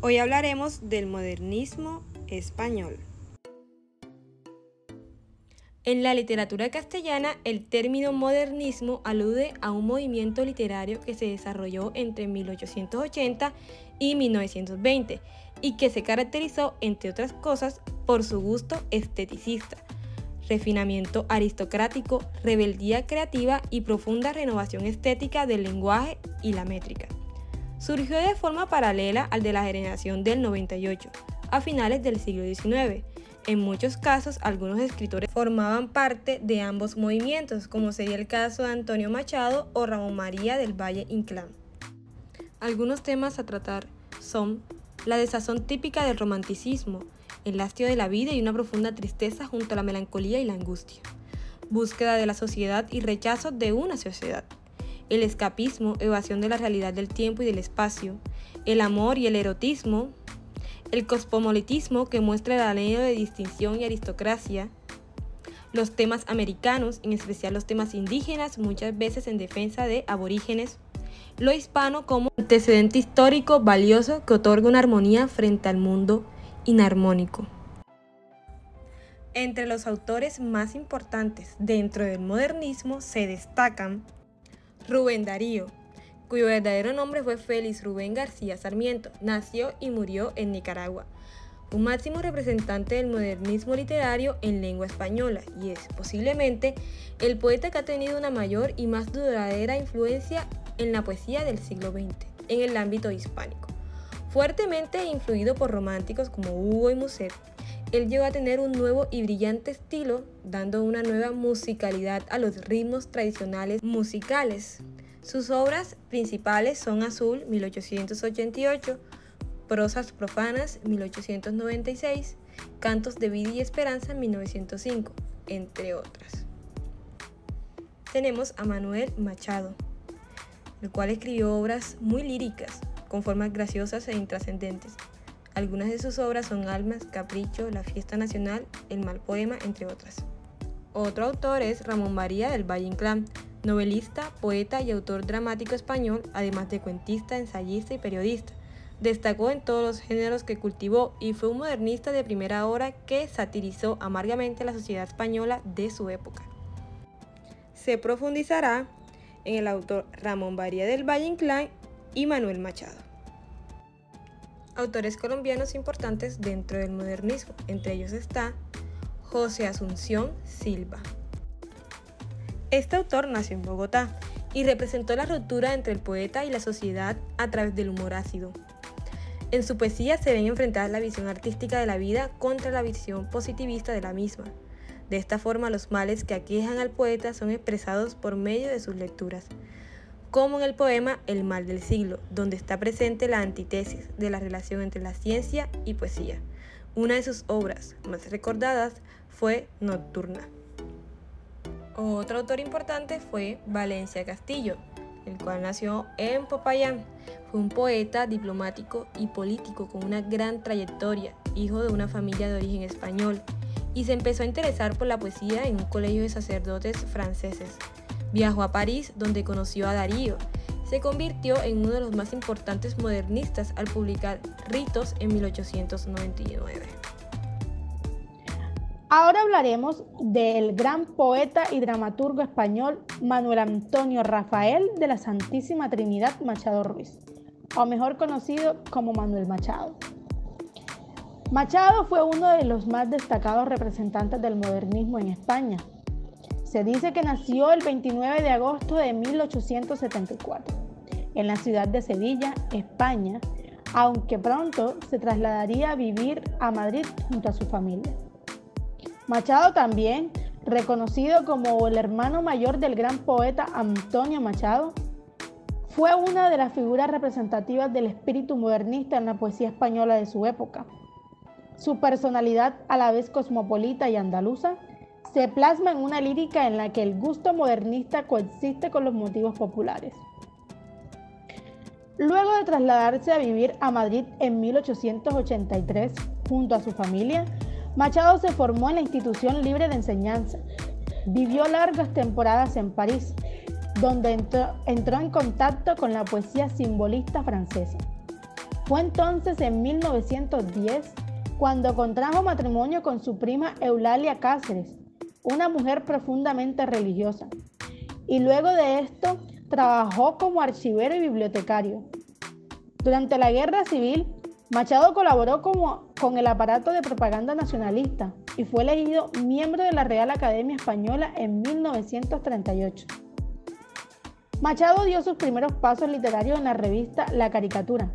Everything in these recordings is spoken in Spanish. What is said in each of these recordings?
Hoy hablaremos del modernismo español. En la literatura castellana, el término modernismo alude a un movimiento literario que se desarrolló entre 1880 y 1920 y que se caracterizó, entre otras cosas, por su gusto esteticista, refinamiento aristocrático, rebeldía creativa y profunda renovación estética del lenguaje y la métrica. Surgió de forma paralela al de la generación del 98, a finales del siglo XIX. En muchos casos, algunos escritores formaban parte de ambos movimientos, como sería el caso de Antonio Machado o Ramón María del Valle Inclán. Algunos temas a tratar son la desazón típica del romanticismo, el hastío de la vida y una profunda tristeza junto a la melancolía y la angustia, búsqueda de la sociedad y rechazo de una sociedad, el escapismo, evasión de la realidad del tiempo y del espacio, el amor y el erotismo, el cosmopolitismo que muestra el anhelo de distinción y aristocracia, los temas americanos, en especial los temas indígenas, muchas veces en defensa de aborígenes, lo hispano como antecedente histórico valioso que otorga una armonía frente al mundo inarmónico. Entre los autores más importantes dentro del modernismo se destacan Rubén Darío, cuyo verdadero nombre fue Félix Rubén García Sarmiento, nació y murió en Nicaragua, un máximo representante del modernismo literario en lengua española y es posiblemente el poeta que ha tenido una mayor y más duradera influencia en la poesía del siglo XX, en el ámbito hispánico. Fuertemente influido por románticos como Hugo y Musset, él llegó a tener un nuevo y brillante estilo, dando una nueva musicalidad a los ritmos tradicionales musicales. Sus obras principales son Azul, 1888, Prosas profanas, 1896, Cantos de vida y esperanza, 1905, entre otras. Tenemos a Manuel Machado, el cual escribió obras muy líricas, con formas graciosas e intrascendentes. Algunas de sus obras son Almas, Capricho, La Fiesta Nacional, El Mal Poema, entre otras. Otro autor es Ramón María del Valle Inclán, novelista, poeta y autor dramático español, además de cuentista, ensayista y periodista. Destacó en todos los géneros que cultivó y fue un modernista de primera hora que satirizó amargamente la sociedad española de su época. Se profundizará en el autor Ramón María del Valle Inclán y Manuel Machado. Autores colombianos importantes dentro del modernismo, entre ellos está José Asunción Silva. Este autor nació en Bogotá y representó la ruptura entre el poeta y la sociedad a través del humor ácido. En su poesía se ven enfrentadas la visión artística de la vida contra la visión positivista de la misma. De esta forma, los males que aquejan al poeta son expresados por medio de sus lecturas, como en el poema El mal del siglo, donde está presente la antítesis de la relación entre la ciencia y poesía. Una de sus obras más recordadas fue Nocturna. Otro autor importante fue Valencia Castillo, el cual nació en Popayán. Fue un poeta, diplomático y político con una gran trayectoria, hijo de una familia de origen español, y se empezó a interesar por la poesía en un colegio de sacerdotes franceses. Viajó a París, donde conoció a Darío. Se convirtió en uno de los más importantes modernistas al publicar Ritos en 1899. Ahora hablaremos del gran poeta y dramaturgo español Manuel Antonio Rafael de la Santísima Trinidad Machado Ruiz, o mejor conocido como Manuel Machado. Machado fue uno de los más destacados representantes del modernismo en España. Se dice que nació el 29 de agosto de 1874 en la ciudad de Sevilla, España, aunque pronto se trasladaría a vivir a Madrid junto a su familia. Machado, también reconocido como el hermano mayor del gran poeta Antonio Machado, fue una de las figuras representativas del espíritu modernista en la poesía española de su época. Su personalidad, a la vez cosmopolita y andaluza, se plasma en una lírica en la que el gusto modernista coexiste con los motivos populares. Luego de trasladarse a vivir a Madrid en 1883 junto a su familia, Machado se formó en la Institución Libre de Enseñanza. Vivió largas temporadas en París, donde entró en contacto con la poesía simbolista francesa. Fue entonces en 1910 cuando contrajo matrimonio con su prima Eulalia Cáceres, una mujer profundamente religiosa, y luego de esto trabajó como archivero y bibliotecario. Durante la Guerra Civil, Machado colaboró con el aparato de propaganda nacionalista y fue elegido miembro de la Real Academia Española en 1938. Machado dio sus primeros pasos literarios en la revista La Caricatura,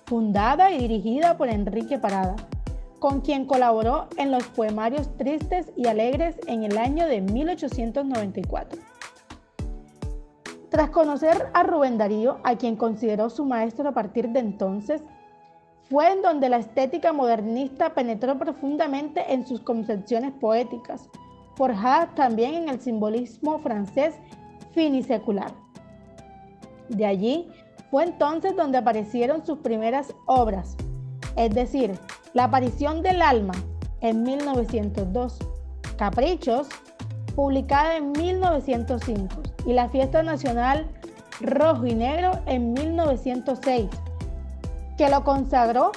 fundada y dirigida por Enrique Parada, con quien colaboró en los poemarios Tristes y Alegres en el año de 1894. Tras conocer a Rubén Darío, a quien consideró su maestro a partir de entonces, fue en donde la estética modernista penetró profundamente en sus concepciones poéticas, forjadas también en el simbolismo francés finisecular. De allí fue entonces donde aparecieron sus primeras obras, es decir, La aparición del alma en 1902, Caprichos, publicada en 1905, y La fiesta nacional rojo y negro en 1906, que lo consagró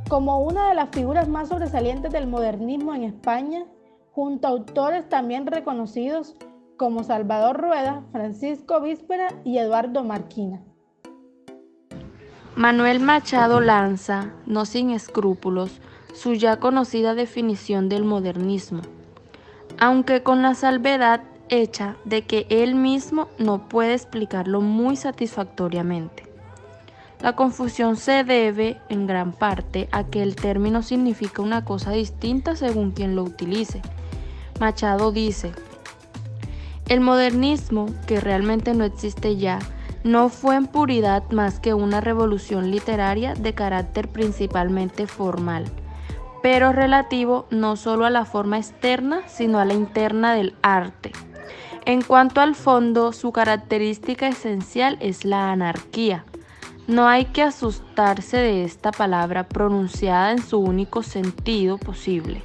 como una de las figuras más sobresalientes del modernismo en España, junto a autores también reconocidos como Salvador Rueda, Francisco Víspera y Eduardo Marquina. Manuel Machado lanza, no sin escrúpulos, su ya conocida definición del modernismo, aunque con la salvedad hecha de que él mismo no puede explicarlo muy satisfactoriamente. La confusión se debe, en gran parte, a que el término significa una cosa distinta según quien lo utilice. Machado dice: el modernismo, que realmente no existe ya, no fue en puridad más que una revolución literaria de carácter principalmente formal, pero relativo no solo a la forma externa, sino a la interna del arte. En cuanto al fondo, su característica esencial es la anarquía. No hay que asustarse de esta palabra pronunciada en su único sentido posible.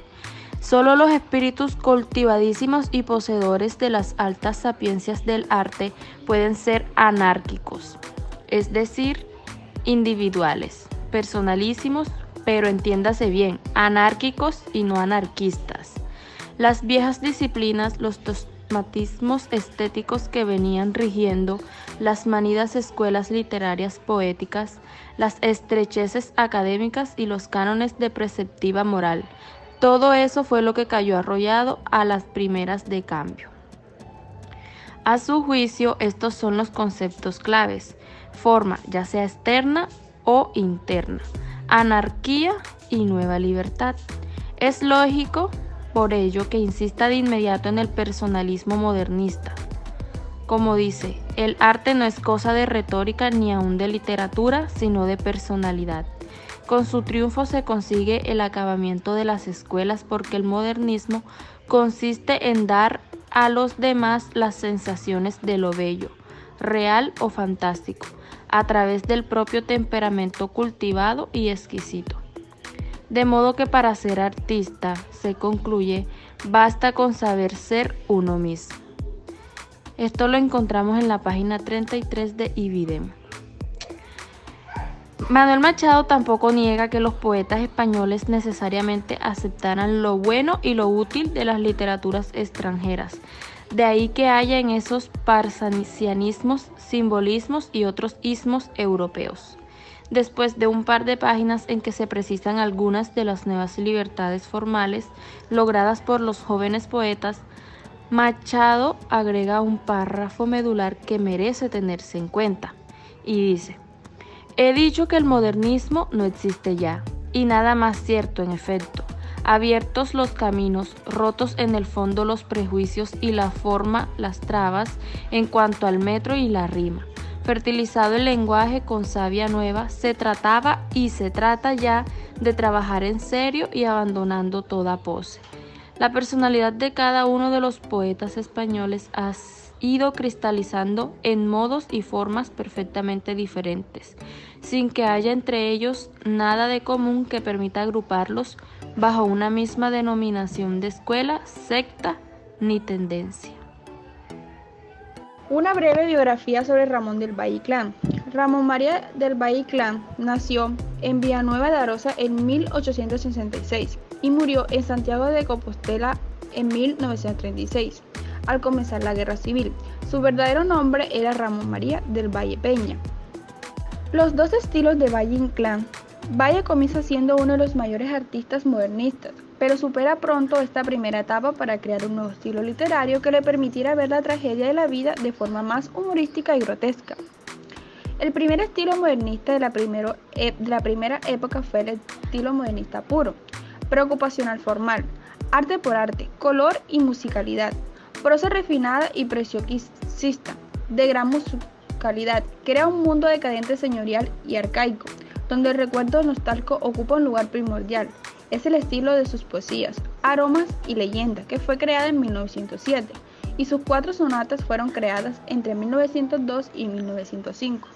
Solo los espíritus cultivadísimos y poseedores de las altas sapiencias del arte pueden ser anárquicos, es decir, individuales, personalísimos, pero entiéndase bien, anárquicos y no anarquistas. Las viejas disciplinas, los dogmatismos estéticos que venían rigiendo las manidas escuelas literarias poéticas, las estrecheces académicas y los cánones de preceptiva moral, todo eso fue lo que cayó arrollado a las primeras de cambio. A su juicio, estos son los conceptos claves: forma, ya sea externa o interna, anarquía y nueva libertad. Es lógico, por ello, que insista de inmediato en el personalismo modernista. Como dice, el arte no es cosa de retórica ni aún de literatura, sino de personalidad. Con su triunfo se consigue el acabamiento de las escuelas, porque el modernismo consiste en dar a los demás las sensaciones de lo bello, real o fantástico, a través del propio temperamento cultivado y exquisito. De modo que para ser artista, se concluye, basta con saber ser uno mismo. Esto lo encontramos en la página 33 de Ibidem. Manuel Machado tampoco niega que los poetas españoles necesariamente aceptaran lo bueno y lo útil de las literaturas extranjeras. De ahí que haya en esos parsanianismos, simbolismos y otros ismos europeos. Después de un par de páginas en que se precisan algunas de las nuevas libertades formales logradas por los jóvenes poetas, Machado agrega un párrafo medular que merece tenerse en cuenta y dice: he dicho que el modernismo no existe ya, y nada más cierto en efecto. Abiertos los caminos, rotos en el fondo los prejuicios y la forma, las trabas en cuanto al metro y la rima. Fertilizado el lenguaje con savia nueva, se trataba y se trata ya de trabajar en serio y abandonando toda pose. La personalidad de cada uno de los poetas españoles ha ido cristalizando en modos y formas perfectamente diferentes, sin que haya entre ellos nada de común que permita agruparlos bajo una misma denominación de escuela, secta ni tendencia. Una breve biografía sobre Ramón del Valle Inclán. Ramón María del Valle Inclán nació en Villanueva de Arosa en 1866 y murió en Santiago de Compostela en 1936, al comenzar la Guerra Civil. Su verdadero nombre era Ramón María del Valle Peña. Los dos estilos de Valle Inclán. Valle comienza siendo uno de los mayores artistas modernistas, pero supera pronto esta primera etapa para crear un nuevo estilo literario que le permitiera ver la tragedia de la vida de forma más humorística y grotesca. El primer estilo modernista de la primera época fue el estilo modernista puro, preocupacional formal, arte por arte, color y musicalidad, prosa refinada y preciosista, de gran musicalidad, crea un mundo decadente, señorial y arcaico, donde el recuerdo nostálgico ocupa un lugar primordial. Es el estilo de sus poesías, Aromas y Leyendas, que fue creada en 1907, y sus 4 sonatas fueron creadas entre 1902 y 1905.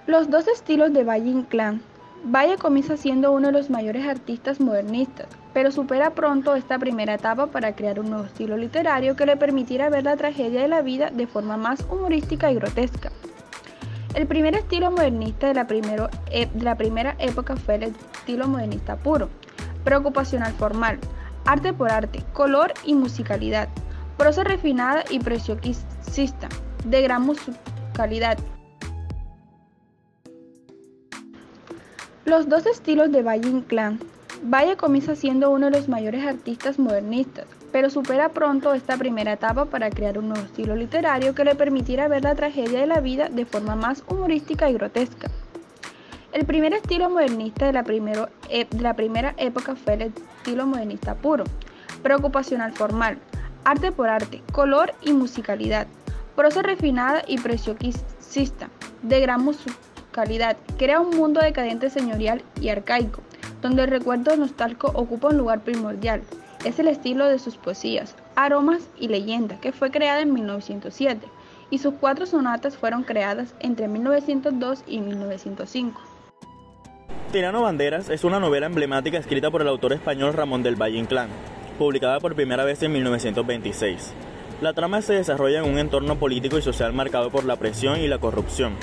Los dos estilos de Valle Inclán. Valle comienza siendo uno de los mayores artistas modernistas, pero supera pronto esta primera etapa para crear un nuevo estilo literario que le permitiera ver la tragedia de la vida de forma más humorística y grotesca. El primer estilo modernista de la primera época fue el estilo modernista puro, preocupacional formal, arte por arte, color y musicalidad, prosa refinada y preciosista, de gran musicalidad. Los dos estilos de Valle Inclán. Valle comienza siendo uno de los mayores artistas modernistas, pero supera pronto esta primera etapa para crear un nuevo estilo literario que le permitiera ver la tragedia de la vida de forma más humorística y grotesca. El primer estilo modernista de la primera época fue el estilo modernista puro, preocupacional formal, arte por arte, color y musicalidad, prosa refinada y preciosista, de gran musicalidad, crea un mundo decadente, señorial y arcaico, donde el recuerdo nostálgico ocupa un lugar primordial. Es el estilo de sus poesías, Aromas y Leyendas, que fue creada en 1907, y sus 4 sonatas fueron creadas entre 1902 y 1905. Tirano Banderas es una novela emblemática escrita por el autor español Ramón del Valle Inclán, publicada por primera vez en 1926. La trama se desarrolla en un entorno político y social marcado por la presión y la corrupción.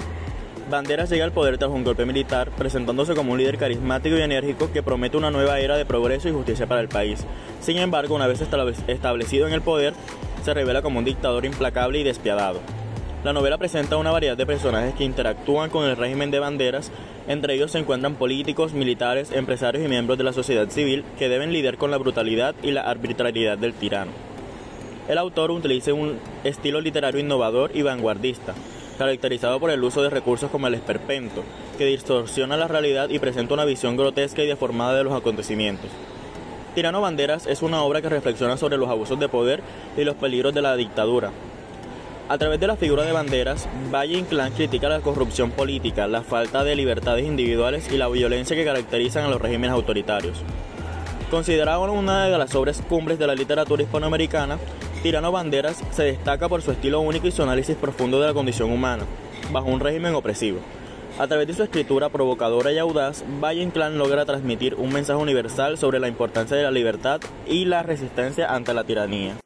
Banderas llega al poder tras un golpe militar, presentándose como un líder carismático y enérgico que promete una nueva era de progreso y justicia para el país. Sin embargo, una vez establecido en el poder, se revela como un dictador implacable y despiadado. La novela presenta una variedad de personajes que interactúan con el régimen de Banderas. Entre ellos se encuentran políticos, militares, empresarios y miembros de la sociedad civil que deben lidiar con la brutalidad y la arbitrariedad del tirano. El autor utiliza un estilo literario innovador y vanguardista, caracterizado por el uso de recursos como el esperpento, que distorsiona la realidad y presenta una visión grotesca y deformada de los acontecimientos. Tirano Banderas es una obra que reflexiona sobre los abusos de poder y los peligros de la dictadura. A través de la figura de Banderas, Valle Inclán critica la corrupción política, la falta de libertades individuales y la violencia que caracterizan a los regímenes autoritarios. Considerada una de las obras cumbres de la literatura hispanoamericana, Tirano Banderas se destaca por su estilo único y su análisis profundo de la condición humana, bajo un régimen opresivo. A través de su escritura provocadora y audaz, Valle Inclán logra transmitir un mensaje universal sobre la importancia de la libertad y la resistencia ante la tiranía.